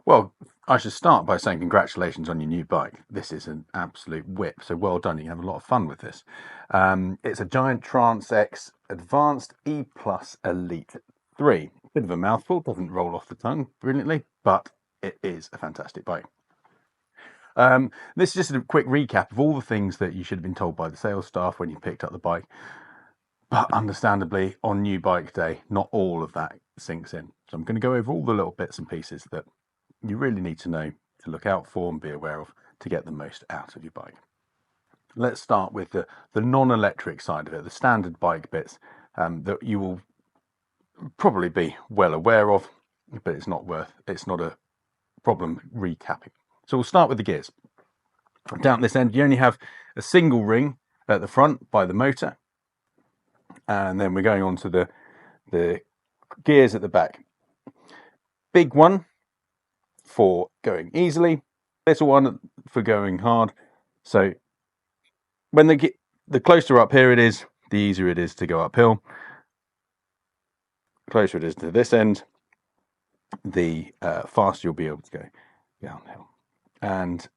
Well, I should start by saying congratulations on your new bike. This is an absolute whip, so well done. You can have a lot of fun with this. It's a giant Trance X Advanced E+ Elite 3. Bit of a mouthful, doesn't roll off the tongue brilliantly, but it is a fantastic bike. This is just a quick recap of all the things that you should have been told by the sales staff when you picked up the bike. But understandably, on new bike day, not all of that sinks in. So I'm going to go over all the little bits and pieces that you really need to know, to look out for and be aware of to get the most out of your bike. Let's start with the non-electric side of it, the standard bike bits that you will probably be well aware of, but it's not a problem recapping. So we'll start with the gears. Down this end, you only have a single ring at the front by the motor, and then we're going on to the gears at the back. Big one for going easily, little one for going hard. So when the closer up here it is, the easier it is to go uphill. The closer it is to this end, the faster you'll be able to go downhill. And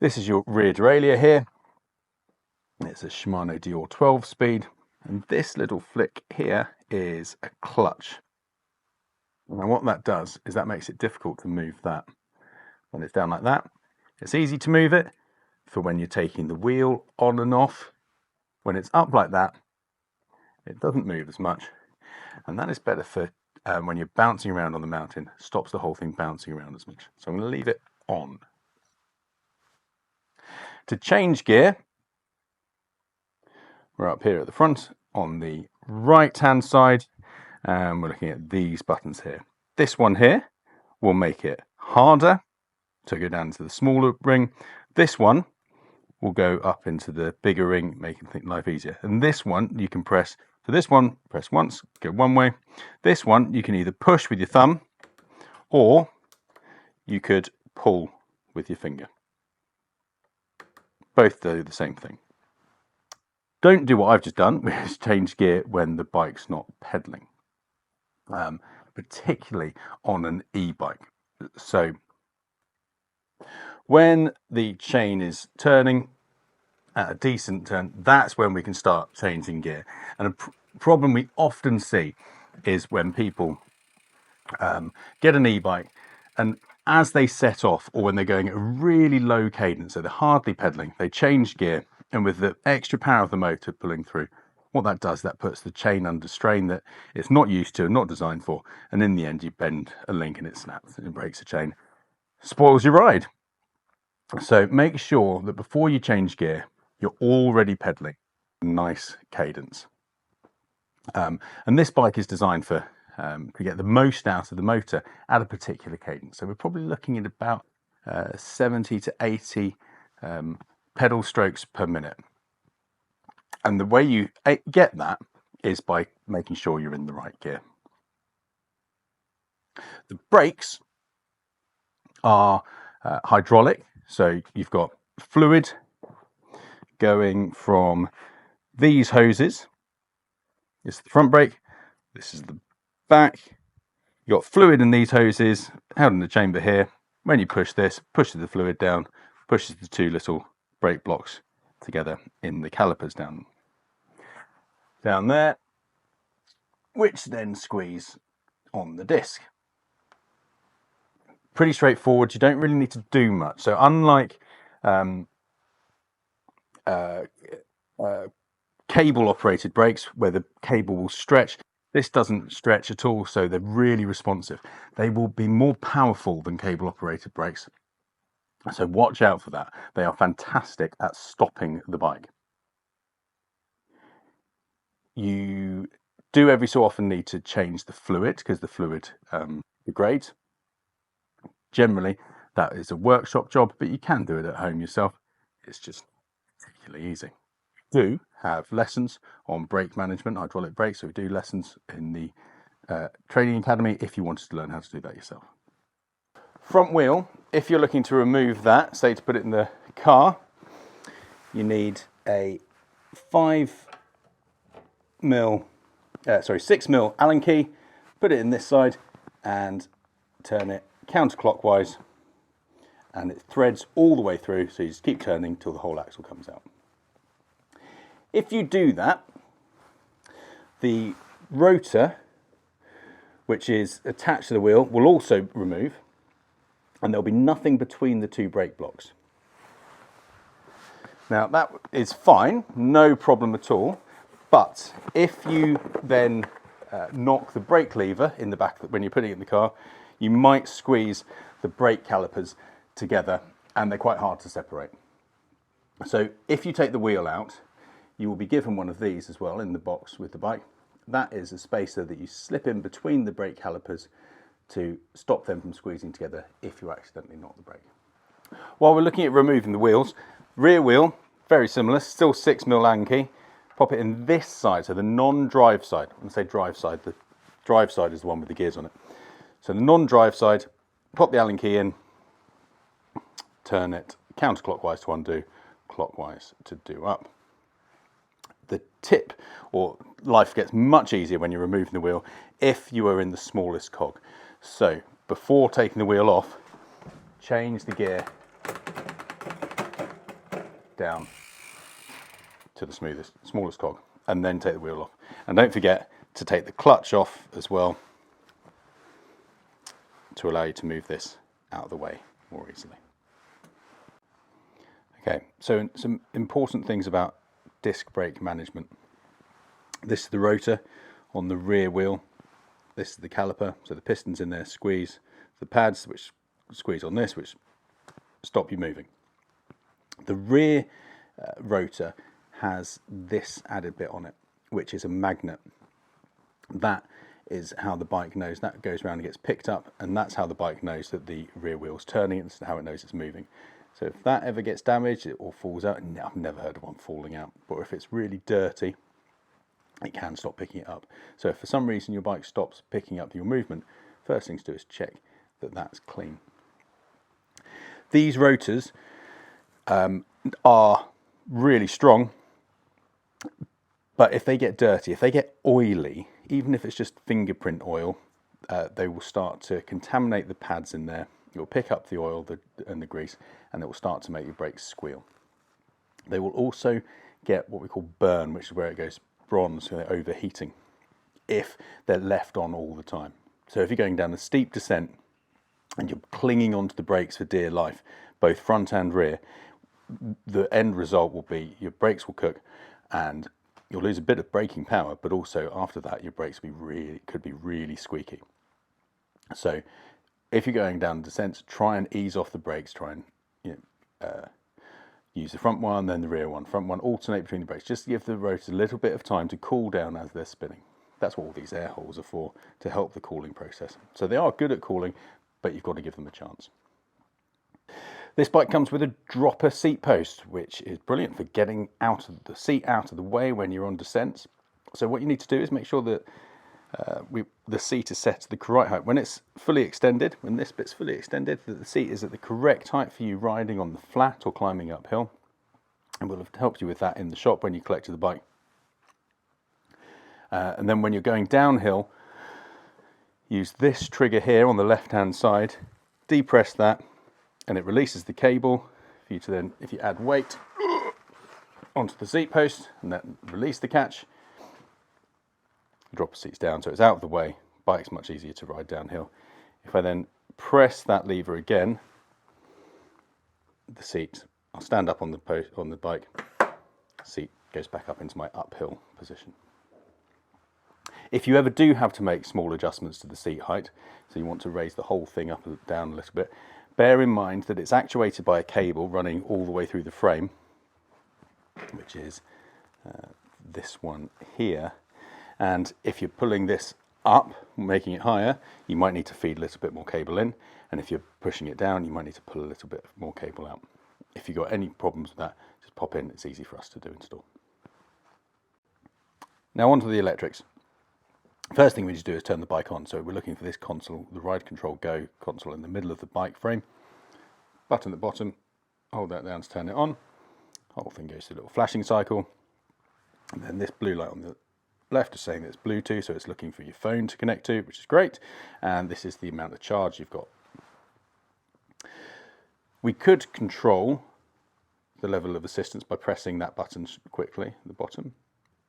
this is your rear derailleur here. It's a Shimano Dior 12 speed, and this little flick here is a clutch. Now what that does is that makes it difficult to move that. When it's down like that, it's easy to move it for when you're taking the wheel on and off. When it's up like that, it doesn't move as much, and that is better for when you're bouncing around on the mountain. Stops the whole thing bouncing around as much. So I'm going to leave it on. To change gear, we're up here at the front on the right hand side, and we're looking at these buttons here. This one here will make it harder to go down to the smaller ring. This one will go up into the bigger ring, making life easier. And this one you can press. For this one, press once, go one way. This one you can either push with your thumb, or you could pull with your finger. Both do the same thing. Don't do what I've just done, which is change gear when the bike's not pedaling, particularly on an e-bike. So when the chain is turning at a decent turn, that's when we can start changing gear. And a problem we often see is when people get an e-bike, and as they set off, or when they're going at a really low cadence, so they're hardly pedaling, they change gear, and with the extra power of the motor pulling through, what that does, that puts the chain under strain that it's not used to and not designed for, and in the end you bend a link and it snaps and it breaks the chain. Spoils your ride. So make sure that before you change gear, you're already pedaling nice cadence. And this bike is designed for to get the most out of the motor at a particular cadence. So we're probably looking at about 70 to 80 pedal strokes per minute. And the way you get that is by making sure you're in the right gear. The brakes are hydraulic, so you've got fluid going from these hoses. This is the front brake, this is the back. You've got fluid in these hoses held in the chamber here. When you push this, pushes the fluid down, pushes the two little brake blocks together in the calipers down there, which then squeeze on the disc. Pretty straightforward. You don't really need to do much. So unlike cable operated brakes where the cable will stretch, this doesn't stretch at all, so they're really responsive. They will be more powerful than cable operated brakes, so watch out for that. They are fantastic at stopping the bike. You do every so often need to change the fluid because the fluid degrades. Generally that is a workshop job, but you can do it at home yourself. It's just particularly easy. We do have lessons on brake management, hydraulic brakes, so we do lessons in the training academy if you wanted to learn how to do that yourself. Front wheel, if you're looking to remove that, say to put it in the car, you need a 6 mil Allen key, put it in this side and turn it counterclockwise, and it threads all the way through, so you just keep turning till the whole axle comes out. If you do that, the rotor, which is attached to the wheel, will also remove, and there'll be nothing between the two brake blocks. Now that is fine, no problem at all, but if you then knock the brake lever in the back when you're putting it in the car, you might squeeze the brake calipers together, and they're quite hard to separate. So if you take the wheel out, you will be given one of these as well in the box with the bike. That is a spacer that you slip in between the brake calipers to stop them from squeezing together if you accidentally knock the brake. While we're looking at removing the wheels, rear wheel, very similar, still 6mm Allen key. Pop it in this side, so the non-drive side. When I say drive side, the drive side is the one with the gears on it. So the non-drive side, pop the Allen key in, turn it counterclockwise to undo, clockwise to do up. The tip, or life gets much easier when you're removing the wheel if you are in the smallest cog. So before taking the wheel off, change the gear down to the smallest cog, and then take the wheel off. And don't forget to take the clutch off as well to allow you to move this out of the way more easily. Okay, so some important things about disc brake management. This is the rotor on the rear wheel. This is the caliper, so the pistons in there squeeze the pads, which squeeze on this, which stop you moving. The rear rotor has this added bit on it, which is a magnet. That is how the bike knows, that goes around and gets picked up, and that's how the bike knows that the rear wheel's turning, and how it knows it's moving. So if that ever gets damaged or falls out, and I've never heard of one falling out, but if it's really dirty, it can stop picking it up. So if for some reason your bike stops picking up your movement, first thing to do is check that that's clean. These rotors are really strong, but if they get dirty, if they get oily, even if it's just fingerprint oil, they will start to contaminate the pads in there. It will pick up the oil and the grease, and it will start to make your brakes squeal. They will also get what we call burn, which is where it goes bronze, so they're overheating, if they're left on all the time. So if you're going down a steep descent and you're clinging onto the brakes for dear life, both front and rear, the end result will be your brakes will cook, and you'll lose a bit of braking power, but also after that your brakes could be really squeaky. So if you're going down descents, try and ease off the brakes, try and use the front one, then the rear one, front one, alternate between the brakes, just to give the rotors a little bit of time to cool down as they're spinning. That's what all these air holes are for, to help the cooling process. So they are good at cooling, but you've got to give them a chance. This bike comes with a dropper seat post, which is brilliant for getting out of the seat out of the way when you're on descents. So what you need to do is make sure that the seat is set to the correct height. When it's fully extended, when this bit's fully extended, that the seat is at the correct height for you riding on the flat or climbing uphill. And we'll have helped you with that in the shop when you collected the bike. And then when you're going downhill, use this trigger here on the left-hand side, depress that, and it releases the cable for you to then, if you add weight onto the seat post and then release the catch, drop the seats down so it's out of the way. Bike's much easier to ride downhill. If I then press that lever again, the seat, I'll stand up on the bike, seat goes back up into my uphill position. If you ever do have to make small adjustments to the seat height, so you want to raise the whole thing up and down a little bit, bear in mind that it's actuated by a cable running all the way through the frame, which is this one here. And if you're pulling this up, making it higher, you might need to feed a little bit more cable in. And if you're pushing it down, you might need to pull a little bit more cable out. If you've got any problems with that, just pop in. It's easy for us to install. Now onto the electrics. First thing we need to do is turn the bike on. So we're looking for this console, the ride control go console in the middle of the bike frame. Button at the bottom, hold that down to turn it on. Whole thing goes through a little flashing cycle. And then this blue light on the left is saying that it's Bluetooth, so it's looking for your phone to connect to, which is great. And this is the amount of charge you've got. We could control the level of assistance by pressing that button quickly at the bottom.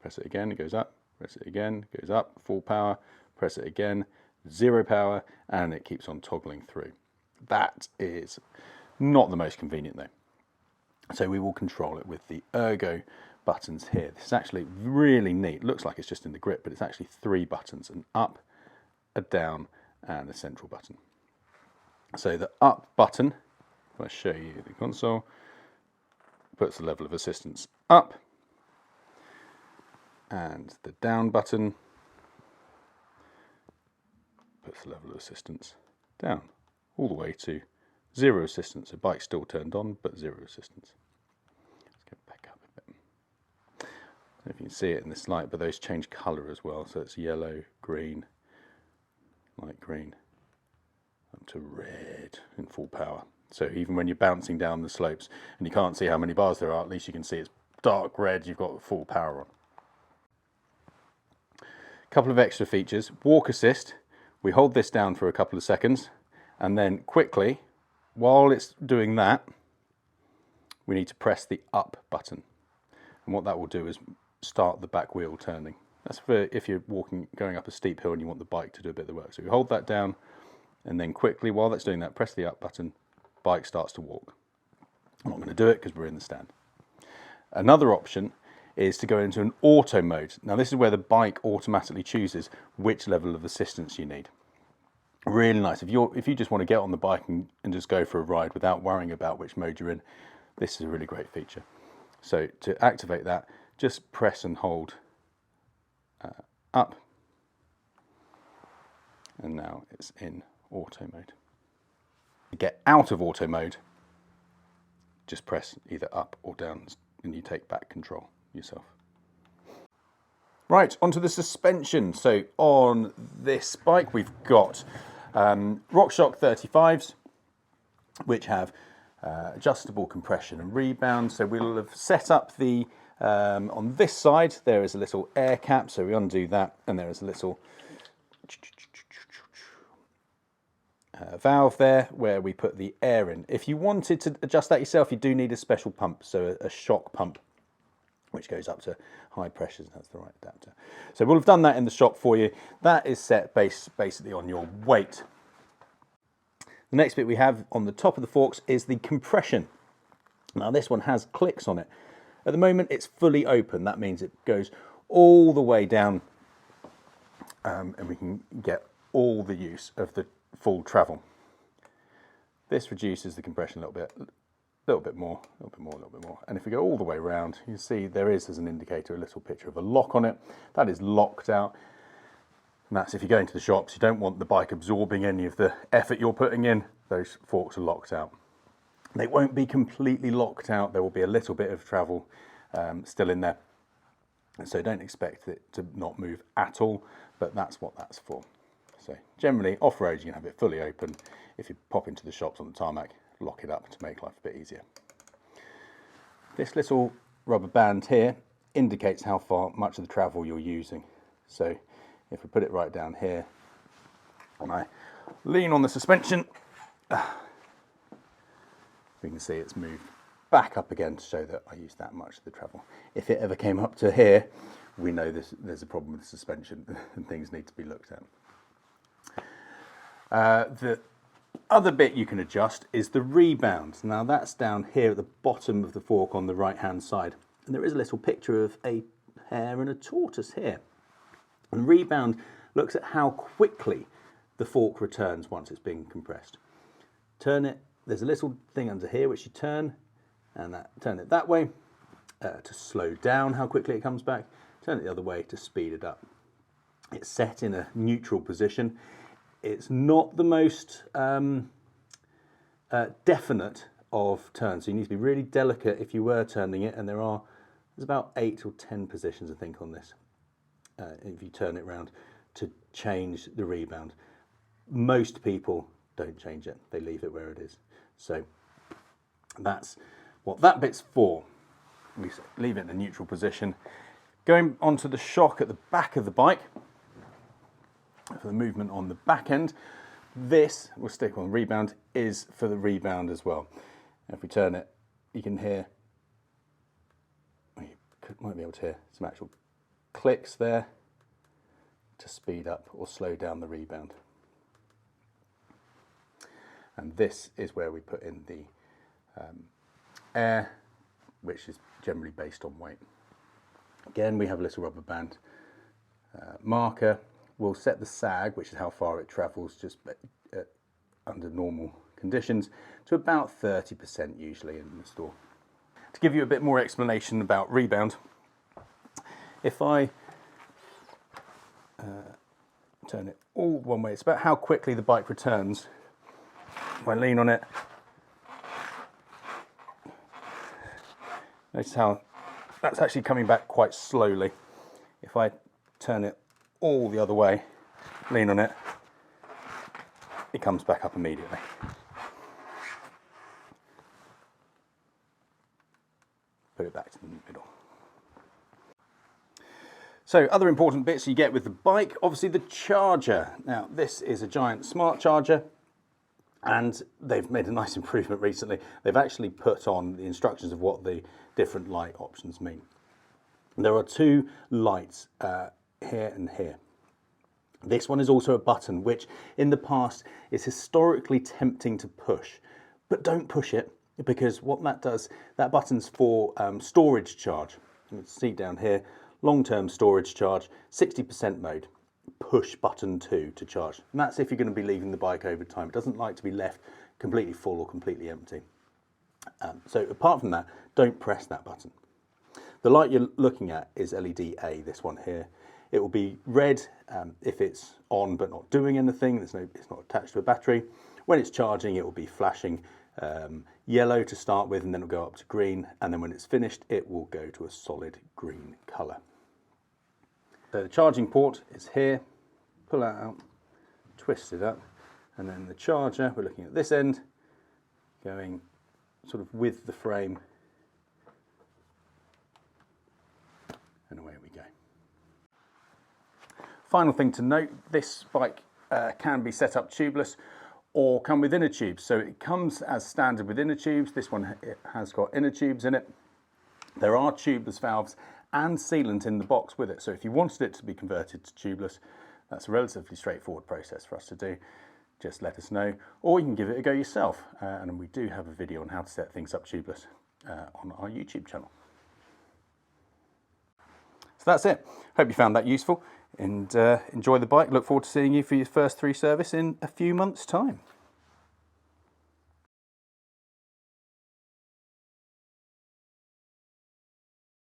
Press it again, it goes up. Press it again, it goes up, full power. Press it again, 0 power, and it keeps on toggling through. That is not the most convenient though. So we will control it with the ergo buttons here. This is actually really neat. Looks like it's just in the grip, but it's actually 3 buttons, an up, a down, and a central button. So the up button, if I show you the console, puts the level of assistance up, and the down button puts the level of assistance down, all the way to 0 assistance. So bike's still turned on, but 0 assistance. Let's go back up a bit. I don't know if you can see it in this light, but those change colour as well. So it's yellow, green, light green, up to red in full power. So even when you're bouncing down the slopes and you can't see how many bars there are, at least you can see it's dark red, you've got full power on. A couple of extra features. Walk assist. We hold this down for a couple of seconds, and then quickly, while it's doing that, we need to press the up button. And what that will do is start the back wheel turning. That's for if you're going up a steep hill and you want the bike to do a bit of the work. So we hold that down, and then quickly, while that's doing that, press the up button, bike starts to walk. I'm not going to do it because we're in the stand. Another option is to go into an auto mode. Now this is where the bike automatically chooses which level of assistance you need. Really nice. If you just want to get on the bike and just go for a ride without worrying about which mode you're in, this is a really great feature. So to activate that, just press and hold up, and now it's in auto mode. To get out of auto mode, just press either up or down and you take back control yourself. Right, onto the suspension. So on this bike we've got RockShox 35s, which have adjustable compression and rebound. So we'll have set up the, on this side there is a little air cap, so we undo that, and there is a little valve there where we put the air in. If you wanted to adjust that yourself, you do need a special pump, so a shock pump, which goes up to high pressures. That's the right adapter. So we'll have done that in the shop for you. That is set basically on your weight. The next bit we have on the top of the forks is the compression. Now this one has clicks on it. At the moment it's fully open. That means it goes all the way down, and we can get all the use of the full travel. This reduces the compression a little bit more. And if we go all the way around, you can see there is, as an indicator, a little picture of a lock on it. That is locked out. And that's if you go into the shops, you don't want the bike absorbing any of the effort you're putting in. Those forks are locked out. They won't be completely locked out. There will be a little bit of travel still in there. So don't expect it to not move at all, but that's what that's for. So generally, off-road, you can have it fully open. If you pop into the shops on the tarmac, lock it up to make life a bit easier. This little rubber band here indicates how much of the travel you're using. So if we put it right down here, and I lean on the suspension, we can see it's moved back up again to show that I used that much of the travel. If it ever came up to here, we know there's a problem with the suspension and things need to be looked at. The other bit you can adjust is the rebound. Now that's down here at the bottom of the fork on the right hand side, and there is a little picture of a hare and a tortoise here. And the rebound looks at how quickly the fork returns once it's being compressed. Turn it, there's a little thing under here which you turn, and turn it that way to slow down how quickly it comes back. Turn it the other way to speed it up. It's set in a neutral position. It's not the most definite of turns, so you need to be really delicate if you were turning it, and there's about 8 or 10 positions I think on this if you turn it around to change the rebound. Most people don't change it, they leave it where it is. So that's what that bit's for. We leave it in a neutral position. Going onto the shock at the back of the bike, for the movement on the back end, this will stick on rebound, is for the rebound as well. If we turn it, you can hear, you might be able to hear some actual clicks there to speed up or slow down the rebound. And this is where we put in the air, which is generally based on weight. Again, we have a little rubber band marker. We'll set the sag, which is how far it travels just under normal conditions, to about 30% usually in the store. To give you a bit more explanation about rebound, if I turn it all one way, it's about how quickly the bike returns. If I lean on it, notice how that's actually coming back quite slowly. If I turn it all the other way, lean on it, it comes back up immediately. Put it back to the middle. So other important bits you get with the bike, obviously the charger. Now this is a giant smart charger, and they've made a nice improvement recently. They've actually put on the instructions of what the different light options mean. There are two lights here and here. This one is also a button, which in the past is historically tempting to push, but don't push it, because what that does, that button's for storage charge. You can see down here, long-term storage charge, 60% mode, push button 2 to charge. And that's if you're going to be leaving the bike over time. It doesn't like to be left completely full or completely empty. So apart from that, don't press that button. The light you're looking at is LED A, this one here. It will be red if it's on but not doing anything. It's not attached to a battery. When it's charging, it will be flashing yellow to start with, and then it'll go up to green. And then when it's finished, it will go to a solid green colour. So the charging port is here. Pull that out, twist it up, and then the charger, we're looking at this end, going sort of with the frame, and away we go. Final thing to note, this bike can be set up tubeless or come with inner tubes. So it comes as standard with inner tubes. This one has got inner tubes in it. There are tubeless valves and sealant in the box with it. So if you wanted it to be converted to tubeless, that's a relatively straightforward process for us to do. Just let us know, or you can give it a go yourself. And we do have a video on how to set things up tubeless on our YouTube channel. So that's it. Hope you found that useful, and enjoy the bike. Look forward to seeing you for your first 3 service in a few months' time.